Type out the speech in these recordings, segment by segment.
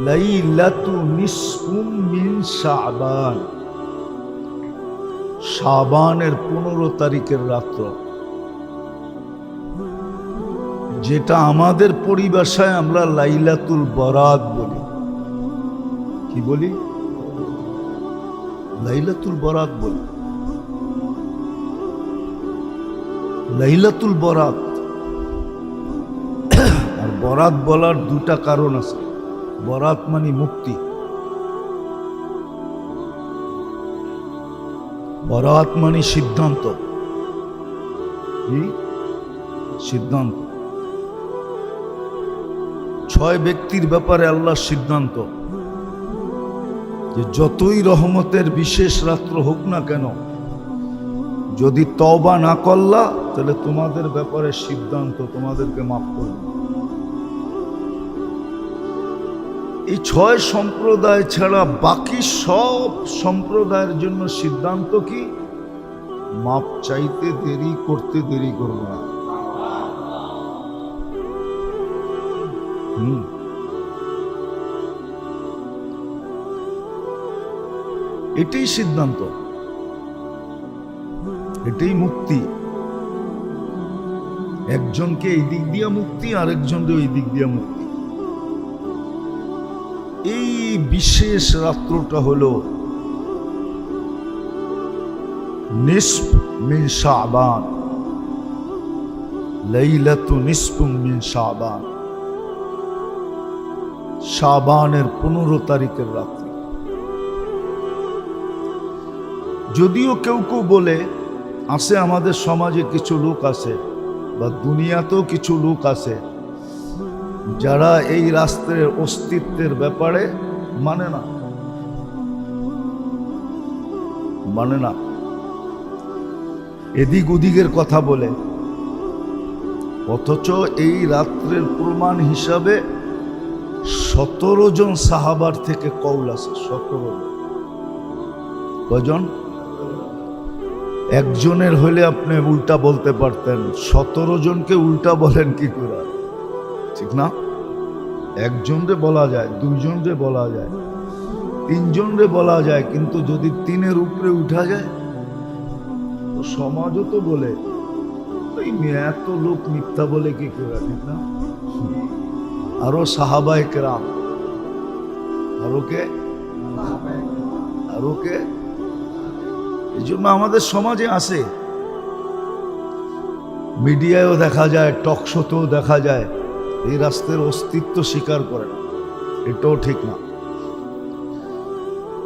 লাইলাতু নিসফুম মিন শাবান, শাবানের 15 তারিখের রাত্র, যেটা আমাদের পরিভাষায় আমরা লাইলাতুল বরাত বলি। কি বলি? লাইলাতুল বরাত বলি। লাইলাতুল বরাত। আর বরাত বলার দুটা কারণ আছে। বরাত মানে মুক্তি, বরাত মানে সিদ্ধান্ত। কি সিদ্ধান্ত? 6 ব্যক্তির ব্যাপারে আল্লাহর সিদ্ধান্ত যে যতই রহমতের বিশেষ রাত্র হোক না কেন, যদি তওবা না করলা তাহলে তোমাদের ব্যাপারে সিদ্ধান্ত তোমাদেরকে মাফ করবে। এই 6 সম্প্রদায় ছাড়া বাকি সব সম্প্রদায়ের জন্য সিদ্ধান্ত কি? মাপ চাইতে দেরি করতে দেরি করব না। এটাই সিদ্ধান্ত, এটাই মুক্তি। একজনকে এই দিক দিয়া মুক্তি, আরেকজনকে ওই দিক দিয়া মুক্তি। এই বিশেষ রাত্রটা হলো নিসফ মিন শাবান, লাইলাতু নিসফুম মিন শাবান, শাবানের 15 তারিখের রাত্রি। যদিও কেউ কেউ বলে, আছে আমাদের সমাজে কিছু লোক আছে বা দুনিয়াতেও কিছু লোক আছে যারা এই রাষ্ট্রের অস্তিত্বের ব্যাপারে মানে না, এদিক ওদিকের কথা বলে, অথচ এই রাত্রের প্রমাণ হিসাবে 17 জন সাহাবার থেকে কওল আছে। 17 কজন? একজনের হলে আপনি উল্টা বলতে পারতেন, 17 জনকে উল্টা বলেন কি করে? ঠিক না? একজনরে বলা যায়, 2 জনরে বলা যায়, 3 জনরে বলা যায়, কিন্তু যদি 3-এর উপরে উঠা যায় তো সমাজও তো বলে ওই এত লোক মিথ্যা বলে কি করে? ঠিক না? আরো সাহাবায়ে কেরাম, আরো কে? এই জন্য আমাদের সমাজে আছে, মিডিয়ায়ও দেখা যায়, টক শোতেও দেখা যায়, এই রাষ্ট্রের অস্তিত্ব স্বীকার করে না। এটাও ঠিক না।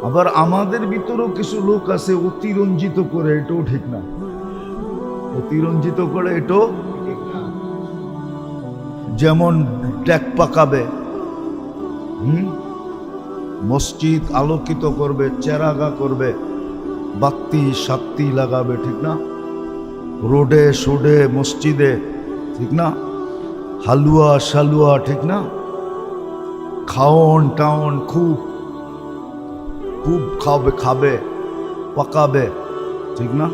আবার আমাদের ভিতরেও কিছু লোক আছে অতিরঞ্জিত করে, এটাও ঠিক না। অতিরঞ্জিত করে এটাও ঠিক না। যেমন ট্যাক পাকাবে, মসজিদ আলোকিত করবে, চেরাগা করবে, বাতি সাত্তি লাগাবে, ঠিক না? রোডে সোডে মসজিদে, ঠিক না? হালুয়া শালুয়া, ঠিক না? খাওন টাউন খুব খাবে পাকাবে, ঠিক না?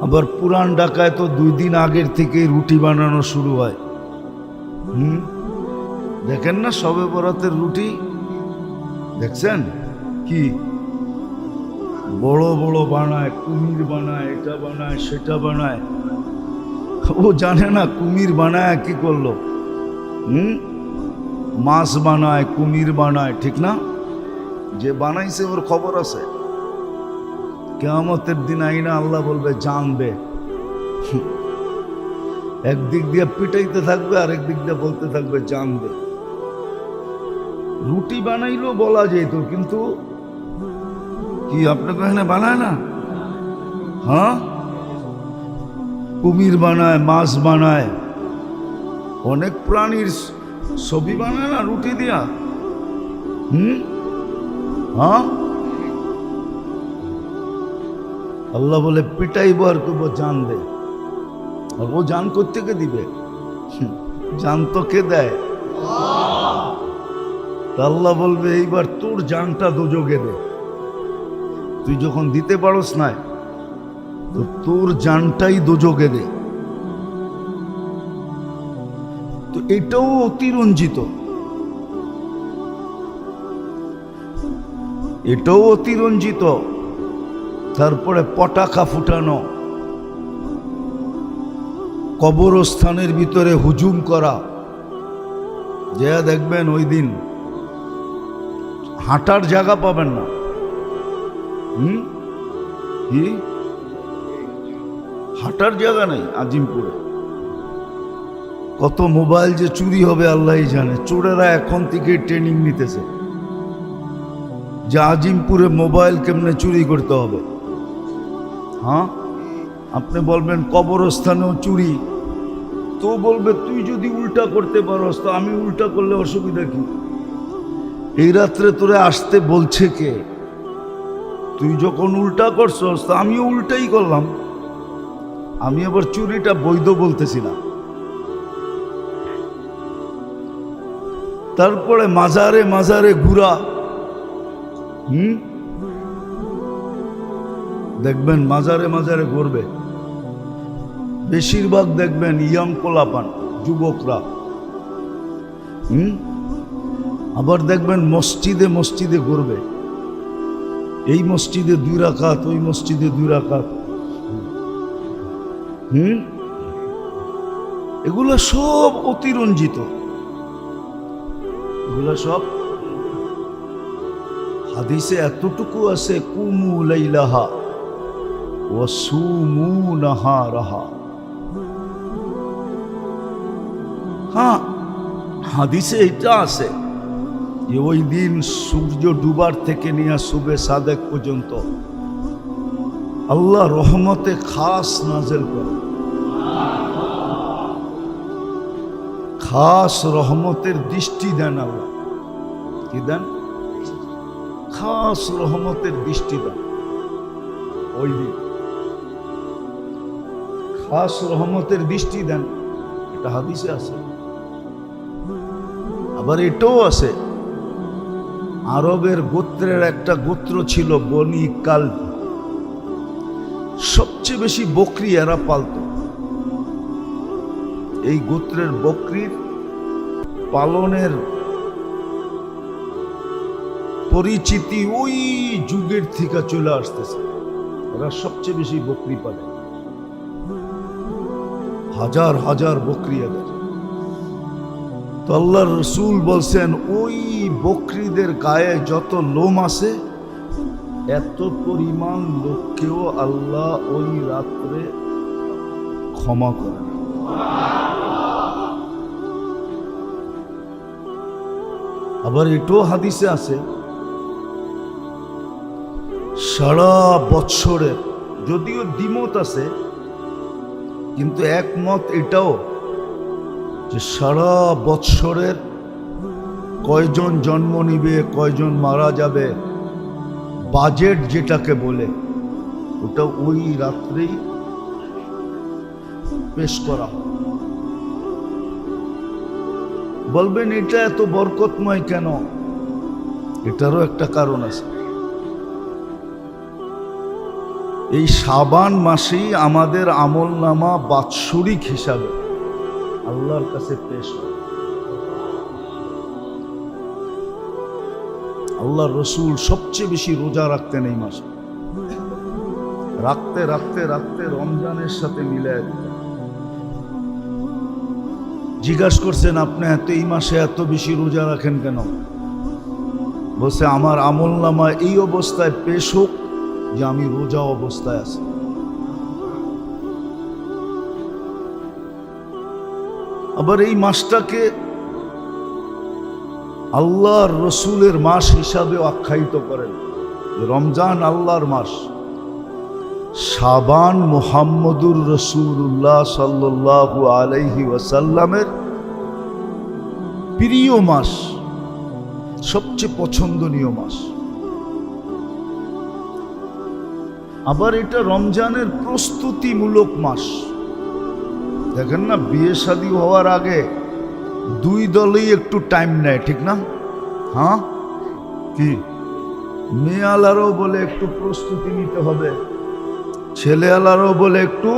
আবার পুরান ঢাকায় তো 2 দিন আগের থেকে রুটি বানানো শুরু হয়। দেখেন না শবে বরাতের রুটি? দেখছেন কি বড় বড় বানায়, কুমির বানায়, এটা বানায় সেটা বানায়। ও জানে না কুমির বানায় কি করলো। মাছ বানায়, কুমির বানায়, ঠিক না? যে বানাইছে ওর খবর আছে। কিয়ামতের দিন আইনা আল্লাহ বলবে জানবে। একদিক দিয়ে পিটাইতে থাকবে, আরেক দিক দিয়ে বলতে থাকবে জানবে। রুটি বানাইলো বলা যেত, কিন্তু কি আপনাকে এখানে বানায় না? হ্যাঁ, কুমির বানায়, মাছ বানায়, অনেক প্রাণীর ছবি বানায় না রুটি দিয়া। হ্যাঁ, আল্লাহ বলে পিটাইবো আর করবো জানবে। আর ও জান কোত্থেকে দিবে? জান তো কে দেয়? আল্লাহ বলবে এইবার তোর জানটা দোজগে দে। তুই যখন দিতে পারস না তো তোর জানটাই দোজগে দে। তো এটাও অতিরঞ্জিত। এটাও অতিরঞ্জিত। তারপরে পটাকা ফুটানো, কবরস্থানের ভিতরে হুজুম করা, যে দেখবেন ওই দিন হাঁটার জায়গা পাবেন না। কি হাঁটার জায়গা নেই আজিমপুরে। কত মোবাইল যে চুরি হবে আল্লাহই জানে। চোরেরা এখন থেকে ট্রেনিং নিতেছে যে আজিমপুরে মোবাইল কেমনে চুরি করতে হবে। হ্যাঁ, আপনি বলবেন কবরস্থানেও চুরি, তো বলবে তুই যদি উল্টা করতে পারস তো আমি উল্টা করলে অসুবিধা কি? এই রাত্রে তোরে আসতে বলছে কে? তুই যখন উল্টা করছস তো আমিও উল্টাই করলাম। আমি আবার চুরিটা বৈধ বলতেছি না। তারপরে মাজারে মাজারে ঘুরা, দেখবেন মাজারে মাজারে ঘুরবে। বেশিরভাগ দেখবেন ইয়াং কোলাপান, যুবকরা। আবার দেখবেন মসজিদে মসজিদে ঘুরবে। এই মসজিদে 2 রাকাত, ওই মসজিদে 2 রাকাত। এগুলো সব অতিরঞ্জিত। এগুলো সব হাদিসে এতটুকু আছে, কুমু লাইলাহা ওয়া সুমু নাহারাহা। হ্যাঁ, হাদিসে এটা আছে যে ওই দিন সূর্য ডুবার থেকে নিয়ে সুবে সাদেক পর্যন্ত আল্লাহ রহমতে খাস নাজেল করে। খাস রহমতের দৃষ্টি দেন আল্লাহ। কি দেন? খাস রহমতের দৃষ্টি দেন ওই দিন। খাস রহমতের দৃষ্টি দেন, এটা হাদিসে আছে। আবার এটাও আছে, আরবের গোত্রের একটা গোত্র ছিল বনি কালব। সবচেয়ে বেশি বকরি এরা পালত। এই গোত্রের বকরির পালনের পরিচিতি ওই যুগের থেকে চলে আসতেছে। এরা সবচেয়ে বেশি বকরি পালে, হাজার হাজার বকরি এদের। তো আল্লাহর রসুল বলছেন ওই বকরিদের গায়ে যত লোম আছে এত পরিমাণ লোককেও আল্লাহ ওই রাত্রে ক্ষমা করেন। আবার এটাও হাদিসে আছে, সারা বৎসরের, যদিও দ্বিমত আছে কিন্তু একমত এটাও যে সারা বৎসরের কয়জন জন্ম নিবে, কয়জন মারা যাবে, বাজেট যেটাকে বলে, ওটা ওই রাত্রেই পেশ করা। বলবেন এটা এত বরকতময় কেন? এটারও একটা কারণ আছে। এই শাবান মাসেই আমাদের আমলনামা বাৎসরিক হিসাবে আল্লাহর কাছে পেশ হয়। আল্লাহর রসুল সবচেয়ে বেশি রোজা রাখতেন এই মাসে। রাখতে রাখতে রাখতে রমজানের সাথে মিলায় দিতেন। জিজ্ঞাসা করছেন আপনি এত এই মাসে এত বেশি রোজা রাখেন কেন? বলছে আমার আমলনামা এই অবস্থায় পেশ হোক যে আমি রোজা অবস্থায় আছি। আবার এই মাসটাকে আল্লাহর রসুলের মাস হিসাবে আখ্যায়িত করেন। রমজান আল্লাহর মাস, শাবান মুহাম্মদুর রাসূলুল্লাহ সাল্লাল্লাহু আলাইহি ওয়াসাল্লামের প্রিয় মাস, সবচেয়ে পছন্দনীয় মাস। আবার এটা রমজানের প্রস্তুতিমূলক মাস। দেখেন না, বিয়ে শাদী হওয়ার আগে 2 দলই একটু টাইম নেয়, ঠিক না? হ্যাঁ, কি মেয়েওয়ালারও বলে একটু প্রস্তুতি নিতে হবে, ছেলেওয়ালারও বলে একটু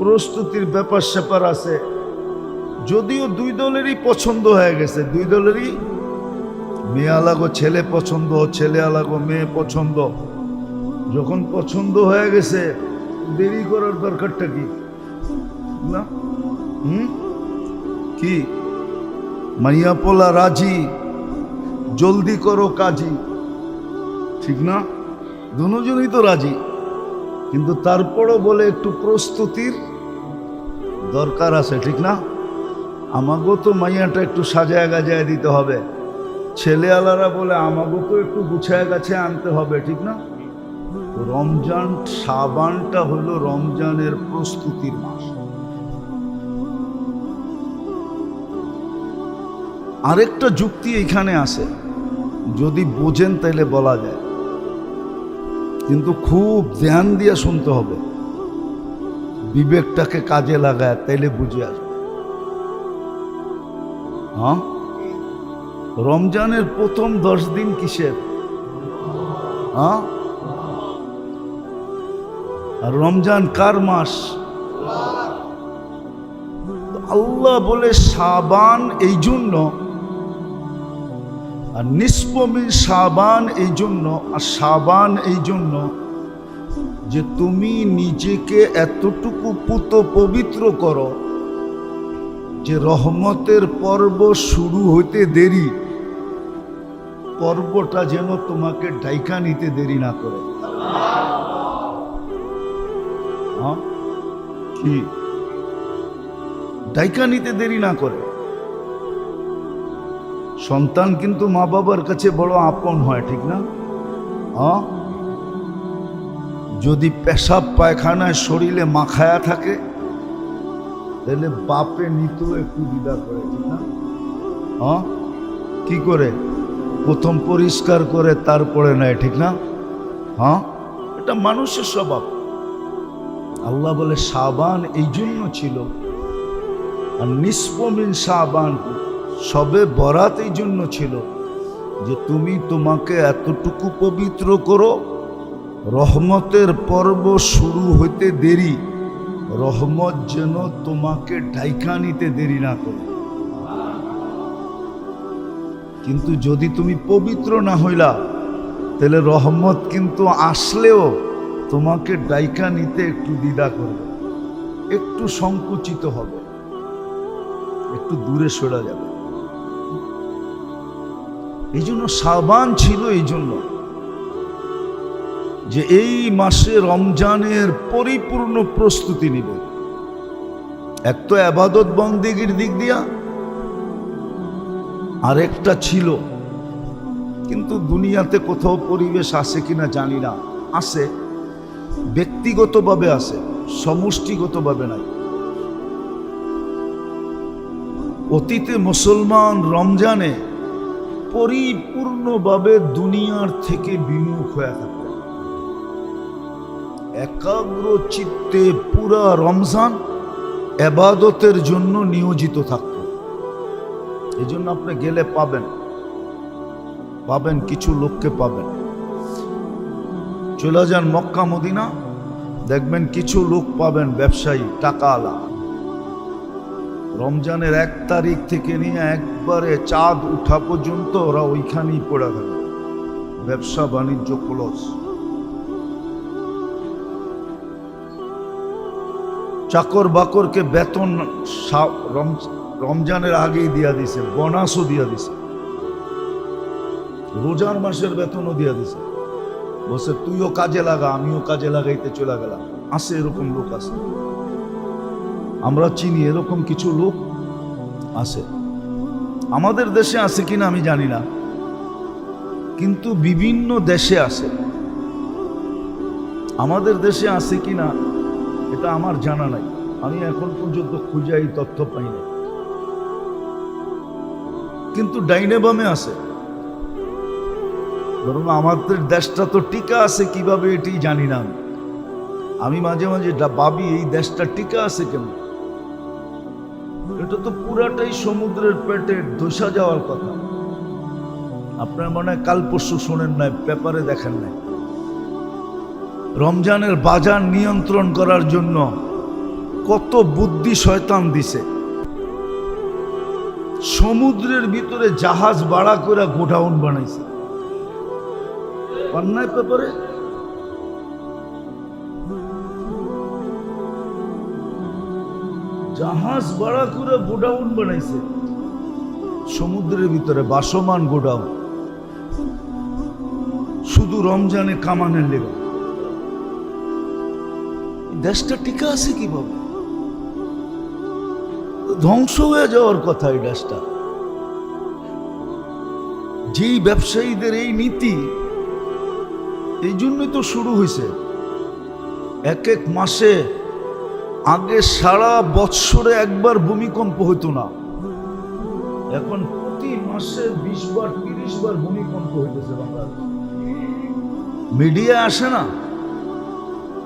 প্রস্তুতির ব্যাপার স্যাপার আছে। যদিও 2 দলেরই পছন্দ হয়ে গেছে, 2 দলেরই মেয়ে আলাগো ছেলে পছন্দ, ছেলে আলাগো মেয়ে পছন্দ। যখন পছন্দ হয়ে গেছে দেরি করার দরকারটা কি না? কি মাইয়া পোলা রাজি, জলদি করো কাজী, ঠিক না? দুজনই তো রাজি, কিন্তু তারপরও বলে একটু প্রস্তুতির দরকার আছে, ঠিক না? আমাকেও তো মাইয়াটা একটু সাজায় গাজায় দিতে হবে, ছেলে আলারা বলে আমাকেও তো একটু গুছায় গাছে আনতে হবে, ঠিক না? রমজান শাবানটা হলো রমজানের প্রস্তুতির মাস। আরেকটা যুক্তি এখানে আছে, যদি বোঝেন তাইলে বলা যায়, কিন্তু খুব ধ্যান দিয়ে শুনতে হবে, বিবেকটাকে কাজে লাগায়, তাইলে বুঝে আসবে। হ্যাঁ, রমজানের প্রথম 10 দিন কিসের? হ্যাঁ, আর রমজান কার মাস? আল্লাহ বলে শাবান এই জন্য, আর নিসফ মিন শাবান এই জন্য, আর শাবান এই জন্য যে তুমি নিজেকে এতটুকু পুত পবিত্র করো যে রহমতের পর্ব শুরু হইতে দেরি, পর্বটা যেন তোমাকে ডাইকা নিতে দেরি না করে। কি ডাইকা নিতে দেরি না করে। সন্তান কিন্তু মা বাবার কাছে বড় আপন হয়, ঠিক না? যদি পেশাব পায়খানায় শরীরে মাখায়া থাকে তাহলে বাপে নিত একটু দ্বিধা করে, ঠিক না? কি করে? প্রথম পরিষ্কার করে তারপরে নেয়, ঠিক না? এটা মানুষের স্বভাব। আল্লাহ বলে শাবান এই জন্য ছিল, আর নিসফ মিন শাবান সবে বরাত এই জন্য ছিল যে তুমি তোমাকে এতটুকু পবিত্র করো, রহমতের পর্ব শুরু হইতে দেরি, রহমত যেন তোমাকে ঢাইকা নিতে দেরি না করে। কিন্তু যদি তুমি পবিত্র না হইলা তাহলে রহমত কিন্তু আসলেও তোমাকে ডাইকা নিতে একটু দ্বিধা করবে, একটু সংকুচিত হবে, একটু দূরে সরে যাবে। এই জন্য শাবান ছিল, এই জন্য যে এই মাসে রমজানের পরিপূর্ণ প্রস্তুতি নিবে। এক তো ইবাদত বন্দেগীর দিক দিয়া, আরেকটা ছিল, কিন্তু দুনিয়াতে কোথাও পরিবেশ আছে কিনা জানি না, আছে ব্যক্তিগতভাবে আছে, সমষ্টিগতভাবে নাই। অতীতে মুসলমান রমজানে পরিপূর্ণভাবে দুনিয়ার থেকে বিমুখ হয়ে থাকত, একাগ্র চিত্তে পুরা রমজান ইবাদতের জন্য নিয়োজিত থাকত। এই জন্য আপনি গেলে পাবেন কিছু লোককে পাবেন, চলে যান মক্কা মদিনা, দেখবেন কিছু লোক পাবেন ব্যবসায়ী টাকাওয়ালা, রমজানের 1 তারিখ থেকে নিয়ে একবারে চাঁদ উঠা পর্যন্ত ওরা ওইখানেই পড়ে থাকে, ব্যবসা বাণিজ্য ক্লোজ। চাকর বাকরকে বেতন রমজানের আগেই দিয়া দিছে, বোনাসও দিয়া দিছে, রোজার মাসের বেতনও দিয়া দিছে, বলছে তুইও কাজে লাগা, আমিও কাজে লাগাইতে চলে গেলাম। আছে এরকম লোক, আছে, আমরা চিনি এরকম কিছু লোক আছে। আমাদের দেশে আছে কিনা আমি জানি না, কিন্তু বিভিন্ন দেশে আছে। আমাদের দেশে আছে কিনা এটা আমার জানা নাই, আমি এখন পর্যন্ত খুঁজে এই তথ্য পাই না, কিন্তু ডাইনে বামে আছে। বরং আমাদের দেশটা তো টিকা আছে কিভাবে এটি জানি না। আমি মাঝে মাঝে ভাবি এই দেশটা টিকা আছে কেন? এটা তো পুরাটাই সমুদ্রের পেটে ধসা যাওয়ার কথা। আপনার মনে হয় কাল পরশু শোনেন নাই, পেপারে দেখেন নাই, রমজানের বাজার নিয়ন্ত্রণ করার জন্য কত বুদ্ধি শয়তান দিছে। সমুদ্রের ভিতরে জাহাজ ভাড়া করে গোডাউন বানাইছে। পান্নায় পেপারে জাহাজ ভাড়া করে গোডাউন বানাইছে সমুদ্রের ভিতরে, বাসমান গোডাউন, শুধু রমজানে কামানের লেগে। দেশটা টিকে আছে কিভাবে? ধ্বংস হয়ে যাওয়ার কথা এই দেশটা। যেই ব্যবসায়ীদের এই নীতি, এই জন্যই তো শুরু হয়েছে। এক এক মাসে, আগে সারা বৎসরে একবার ভূমিকম্প হইতো না, এখন প্রতি মাসে 20 বার 30 বার ভূমিকম্প হইতেছে বাংলাদেশে। মিডিয়া আসে না,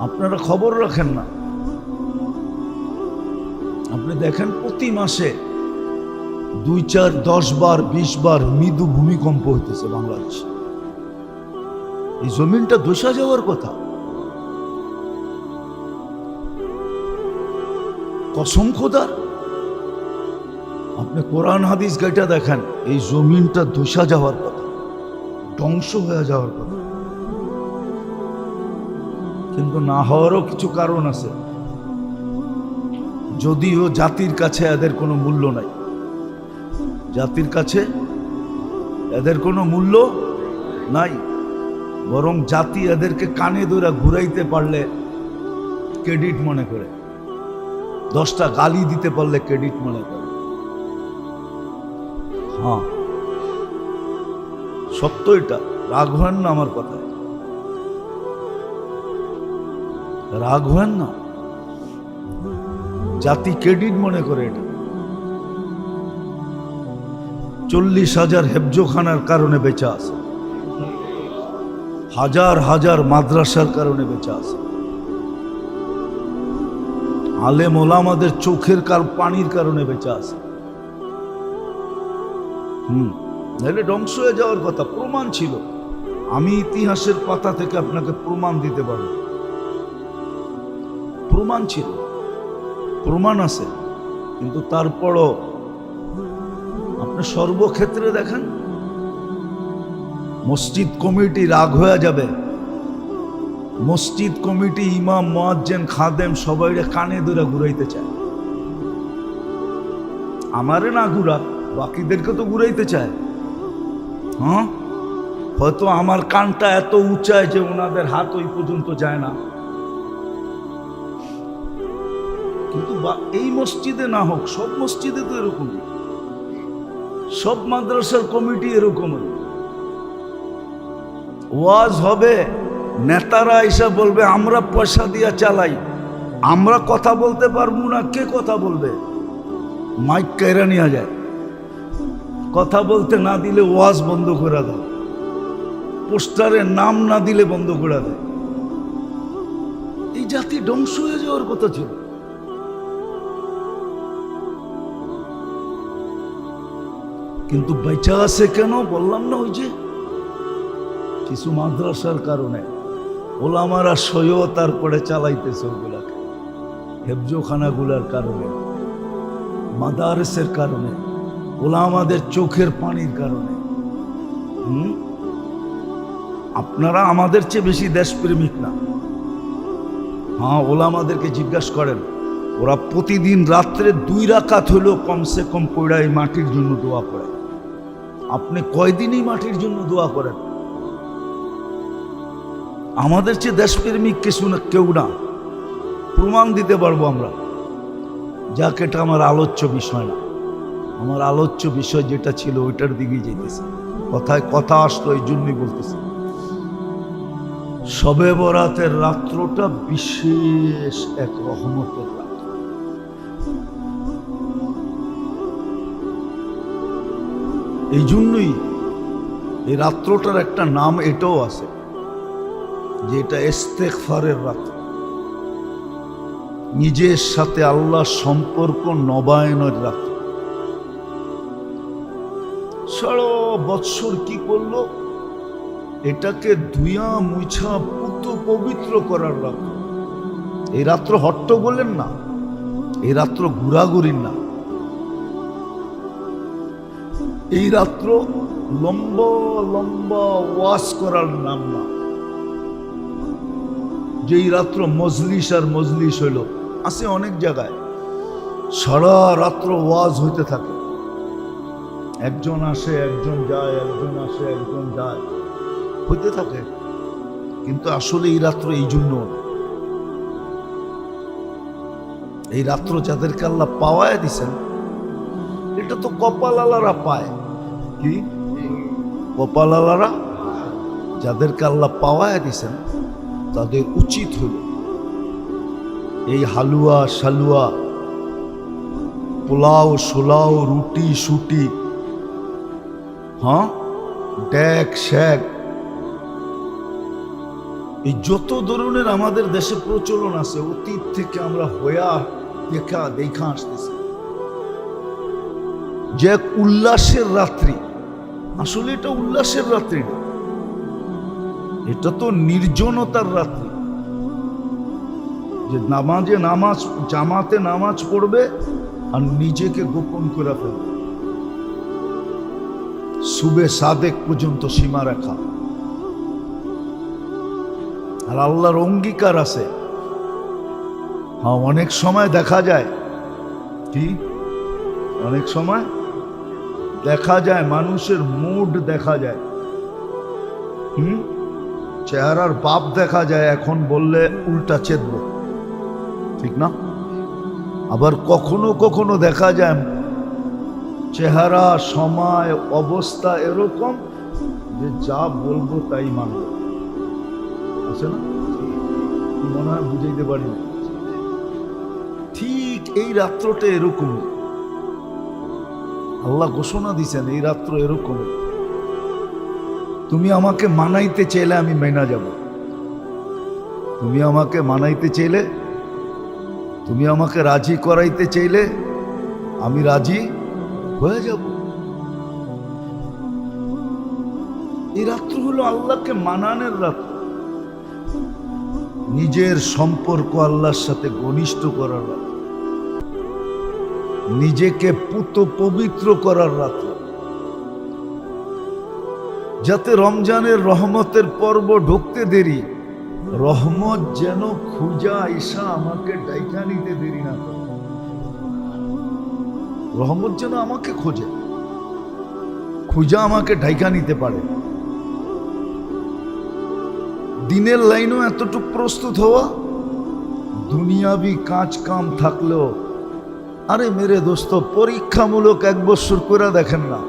আপনারা খবর রাখেন না। আপনি দেখেন প্রতি মাসে 2, 4, 10 বার 20 বার মৃদু ভূমিকম্প হইতেছে বাংলাদেশে। এই জমিনটা ধসা যাওয়ার কথা। কসম খোদার, আপনি কোরআন হাদিস গাইটা দেখেন, এই জমিনটা ধসা যাওয়ার কথা, ধ্বংস হয়ে যাওয়ার কথা। কিন্তু না হওয়ারও কিছু কারণ আছে, যদিও জাতির কাছে এদের কোনো মূল্য নাই। জাতির কাছে এদের কোনো মূল্য নাই, বরং জাতি এদেরকে কানে ধরে ঘুরাইতে পারলে ক্রেডিট মনে করে, 10টা গালি দিতে পারলে ক্রেডিট মনে করে। হ্যাঁ, সত্য এটা, রাগ হন না আমার কথায়, রাগ হন না। জাতি ক্রেডিট মনে করে এটা। 40,000 হেফজোখানার কারণে বেঁচে আছে, হাজার হাজার মাদ্রাসার কারণে বেঁচে আছে, আলেম ওলামাদের চোখের পানির কারণে বেঁচে আছে। নাহলে ধ্বংস হয়ে যাওয়ার কথা। প্রমাণ ছিল, আমি ইতিহাসের পাতা থেকে আপনাকে প্রমাণ দিতে পারব। প্রমাণ ছিল, প্রমাণ আছে, কিন্তু তারপরও আপনি সর্বক্ষেত্রে দেখেন, মসজিদ কমিটি রাগ হয়ে যাবে, মসজিদ কমিটি, ইমাম, মুয়াজ্জিন, খাদেম সবাইরে কানে ধরে ঘুরাইতে চায়। আমারে না ঘুরা, বাকিদেরকে তো ঘুরাইতে চায়। হ্যাঁ, হয়তো আমার কানটা এত উঁচায় যে ওনাদের হাত ওই পর্যন্ত যায় না, কিন্তু এই মসজিদে না হোক, সব মসজিদে তো এরকমই, সব মাদ্রাসার কমিটি এরকমই। ওয়াজ হবে, নেতারা এসে বলবে আমরা পয়সা দিয়া চালাই, আমরা কথা বলতে পারবো না, কে কথা বলবে? মাইক কেড়ে নিয়ে যায়, কথা বলতে না দিলে ওয়াজ বন্ধ করে দেয়, পোস্টারে নাম না দিলে বন্ধ করে দেয়। এই জাতি ধ্বংস হয়ে যাওয়ার কথা ছিল। কিন্তু বেঁচে আছে কেন? বললাম না, ওই যে কিছু মাদ্রাসার কারণে, ওলামারা সইও তারপরে চালাইতেছে ওগুলাকে, হেফজোখানাগুলার কারণে, মাদারেসের কারণে, ওলামাদের চোখের পানির কারণে। আপনারা আমাদের চেয়ে বেশি দেশপ্রেমিক না। হ্যাঁ, ওলামাদেরকে জিজ্ঞাসা করেন, ওরা প্রতিদিন রাত্রে 2 রাকাত হলেও কমসে কম পড়ে এই মাটির জন্য দোয়া করে। আপনি কয়দিনই মাটির জন্য দোয়া করেন? আমাদের চেয়ে দেশপ্রেমিক কিছু না, কেউ না। প্রমাণ দিতে পারবো আমরা। যাক, এটা আমার আলোচ্য বিষয় না। আমার আলোচ্য বিষয় যেটা ছিল ওইটার দিকেই যেতেছে। কথায় কথা আসলো, এই জন্যই বলতেছি, শবে বরাতের রাত্রটা বিশেষ এক রহমতের রাত্র। এই জন্যই এই রাত্রটার একটা নাম এটাও আছে, যে এটা ইস্তেগফারের রাত্র, নিজের সাথে আল্লাহর সম্পর্ক নবায়নের রাত্র। সারা বৎসর কি করলো? এটাকে ধুইয়া মুছা পুত পবিত্র করার রাত্র। এই রাত্র হট্টগোলের না, এই রাত্র ঘোরাঘুরির না, এই রাত্র লম্বা লম্বা ওয়াজ করার নাম না, যেই রাত্র মজলিস আর মজলিস হইল আছে অনেক জায়গায়, সারা রাত্র ওয়াজ হইতে থাকে, একজন আসে একজন যায়, একজন আসে একজন যায়, হইতে থাকে। কিন্তু আসলে এই রাত্র এই জন্য, এই রাত্র যাদেরকে আল্লাহ পাওয়ায় দিছেন, এটা তো কপালালারা পায়। কি কপালালারা? যাদেরকে আল্লাহ পাওয়ায় দিছেন তাদের উচিত হল এই হালুয়া শালুয়া, পোলাও সোলাও, রুটি সুটি, হ্যাঁ, ড্যাক শ্যাক, এই যত ধরনের আমাদের দেশে প্রচলন আছে, অতীত থেকে আমরা হইয়া দেখা আসতেছি যে এক উল্লাসের রাত্রি। আসলে এটা উল্লাসের রাত্রি না, এটা তো নির্জনতার রাত্রি। যে নামাজ জামাতে নামাজ পড়বে আর নিজেকে গোপন করে ফেলবে, সুবে সাদেক পর্যন্ত সীমা রাখা। আর আল্লাহর অঙ্গীকার আছে। হ্যাঁ, অনেক সময় দেখা যায়, কি অনেক সময় দেখা যায় মানুষের মুড দেখা যায়, চেহারার বাপ দেখা যায়, এখন বললে উল্টা চেতব, ঠিক না? আবার কখনো কখনো দেখা যায় চেহারা, সময়, অবস্থা এরকম যে যা বলবো তাই মানব, আছে না? মনে হয় বুঝাইতে পারি না। ঠিক এই রাত্রটা এরকম, আল্লাহ ঘোষণা দিছেন এই রাত্র এরকম। তুমি আমাকে মানাইতে চাইলে আমি মেনা যাব, তুমি আমাকে মানাইতে চাইলে, তুমি আমাকে রাজি করাইতে চাইলে আমি রাজি হয়ে যাব। এই রাত্র হলো আল্লাহকে মানানোর রাত্র, নিজের সম্পর্ক আল্লাহর সাথে ঘনিষ্ঠ করার রাত্র, নিজেকে পুত পবিত্র করার রাত্র, যাতে রমজানের রহমতের পর্ব ঢুকতে দেরি, রহমত যেন খুঁজা আইসা আমাকে ডাইকা নিতে দেরি না করে। রহমত যেন আমাকে খোঁজে, খুঁজা আমাকে ডাইকা নিতে পারে। দিনের লাইনও এতটুকু প্রস্তুত হওয়া, দুনিয়াবি কাজ কাম থাকলেও, আরে মেরে দোস্ত, পরীক্ষামূলক 1 বছর করে দেখেন না,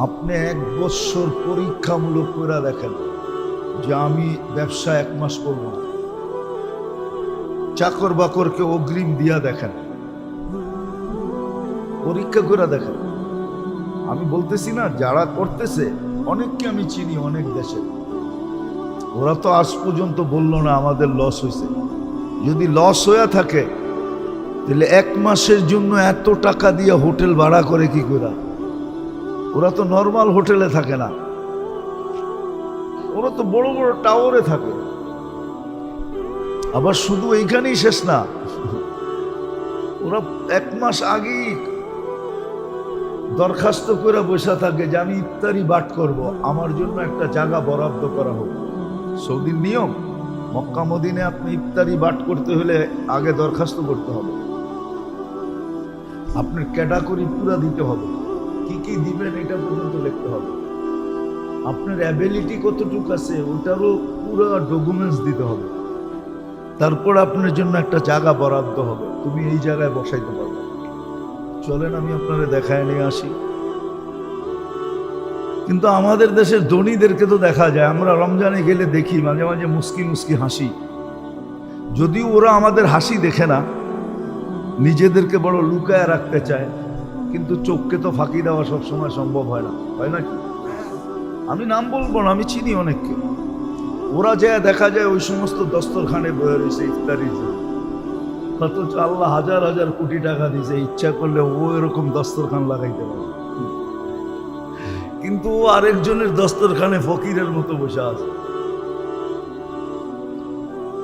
আপনি 1 বছর পরীক্ষামূলক করে দেখেন যে আমি ব্যবসা 1 মাস করব না, চাকর বাকরকে অগ্রিম দিয়া দেখেন, পরীক্ষা করে দেখেন। আমি বলতেছি না, যারা করতেছে অনেককে আমি চিনি, অনেক দেশে, ওরা তো আজ পর্যন্ত বললো না আমাদের লস হয়েছে। যদি লস হয়ে থাকে তাহলে 1 মাসের জন্য এত টাকা দিয়ে হোটেল ভাড়া করে কি করে? ওরা তো নর্মাল হোটেলে থাকে না, ওরা তো বড় বড় টাওয়ারে থাকে। আবার শুধু এইখানেই শেষ না, ওরা 1 মাস আগেই দরখাস্ত করে বসে থাকে যে আমি ইফতারি বাট করব, আমার জন্য একটা জায়গা বরাদ্দ করা হোক। সৌদির নিয়ম, মক্কা মদিনে আপনি ইফতারি বাট করতে হলে আগে দরখাস্ত করতে হবে, আপনার ক্যাটাগরি পুরা দিতে হবে, কি কি দিবেন এটা পর্যন্ত লিখতে হবে, আপনার অ্যাবিলিটি কতটুকু আছে ওটারও পুরো ডকুমেন্টস দিতে হবে। তারপর আপনার জন্য একটা জায়গা বরাদ্দ হবে, তুমি এই জায়গায় বসাইতে পারবে। চলেন আমি আপনারা দেখায় নিয়ে আসি। কিন্তু আমাদের দেশের ধনীদেরকে তো দেখা যায়, আমরা রমজানে গেলে দেখি মাঝে মাঝে মুস্কি মুস্কি হাসি, যদিও ওরা আমাদের হাসি দেখে না, নিজেদেরকে বড় লুকায় রাখতে চায়, কিন্তু চোখকে তো ফাঁকি দেওয়া সবসময় সম্ভব হয় না, হয় নাকি? আমি নাম বলবো না, আমি চিনি অনেককে, ওরা যায় দেখা যায় ওই সমস্ত দস্তরখানে বয়ে রয়েছে ইফতারির জন্য, অথচ আল্লাহ হাজার হাজার কোটি টাকা দিয়েছে, ইচ্ছা করলে ও এরকম দস্তরখান লাগাইতে পারে, কিন্তু ও আরেকজনের দস্তরখানে ফকিরের মতো বসে আছে।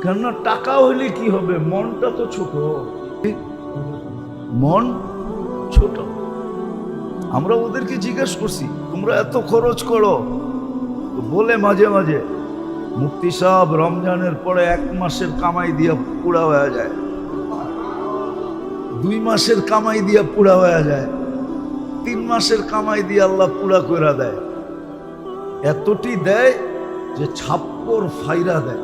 কেননা টাকা হইলে কি হবে, মনটা তো ছোট, মন ছোট। আমরা ওদেরকে জিজ্ঞেস করছি তোমরা এত খরচ করো, তো বলে মাঝে মাঝে মুফতি সাহেব রমজানের পরে 1 মাসের কামাই দিয়া পুরা হয়ে যায়, 2 মাসের কামাই দিয়া পুরা হয়ে যায়, 3 মাসের কামাই দিয়ে আল্লাহ পুরা করে দেয়। এতটি দেয় যে ছাপ্পর ফাইরা দেয়,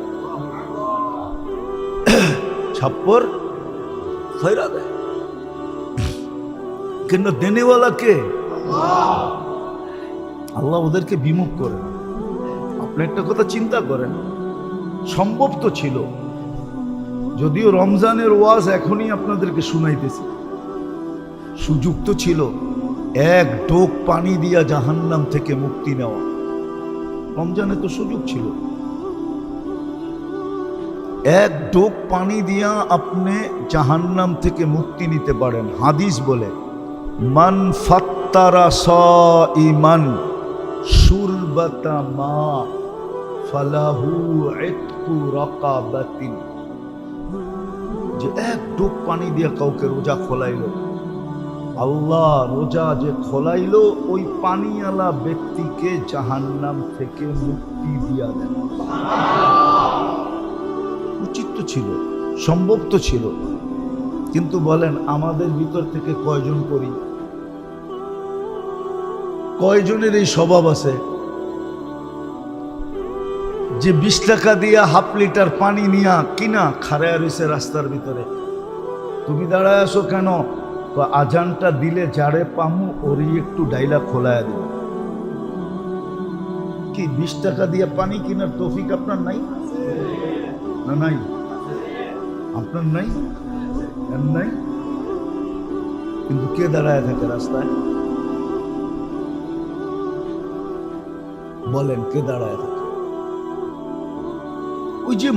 ছাপ্পর ফাইরা দেয়। কেন? দেনেওয়ালা কে? আল্লাহ ওদেরকে বিমুখ করে না। আপনি একটা কথা চিন্তা করেন, সম্ভব তো ছিল, যদিও রমজানের ওয়াজ এখনই আপনাদেরকে শুনাইতেছি, সুযোগ তো ছিল 1 ডোক পানি দিয়া জাহান্নাম থেকে মুক্তি নেওয়া। রমজানে তো সুযোগ ছিল, 1 ডোক পানি দিয়া আপনি জাহান্নাম থেকে মুক্তি নিতে পারেন। হাদিস বলে মান ফাত্তারা সাইমান শুরবাতা মা ফালাহু ইতকু রাকাবাতিন, যে 1 ডোক পানি দিয়া কাউকে রোজা খোলাইলো, আল্লাহ রোজা যে খোলাইলো ওই পানিওয়ালা ব্যক্তিকে জাহান্নাম থেকে মুক্তি দিয়া দেন। উচিত তো ছিল, সম্ভব তো ছিল, কিন্তু বলেন আমাদের ভিতর থেকে কয়জন করি? কয়জনের এই স্বভাব আছে যে 20 টাকা দিয়া 1/2 লিটার পানি নিয়া কিনা খাড়ায় রয়েছে রাস্তার ভিতরে? তুমি দাঁড়ায় আসো কেন? আজানটা দিলে যারে পামু ওরই একটু ডাইলা খোলায় দিল। কি 20 টাকা দিয়ে পানি কেনার তৌফিক আপনার নাই? না নাই? আপনার নাই? নাই? কিন্তু কে দাঁড়ায় থাকে রাস্তায়? বলেন কে দাঁড়ায় থাকে? ওই যে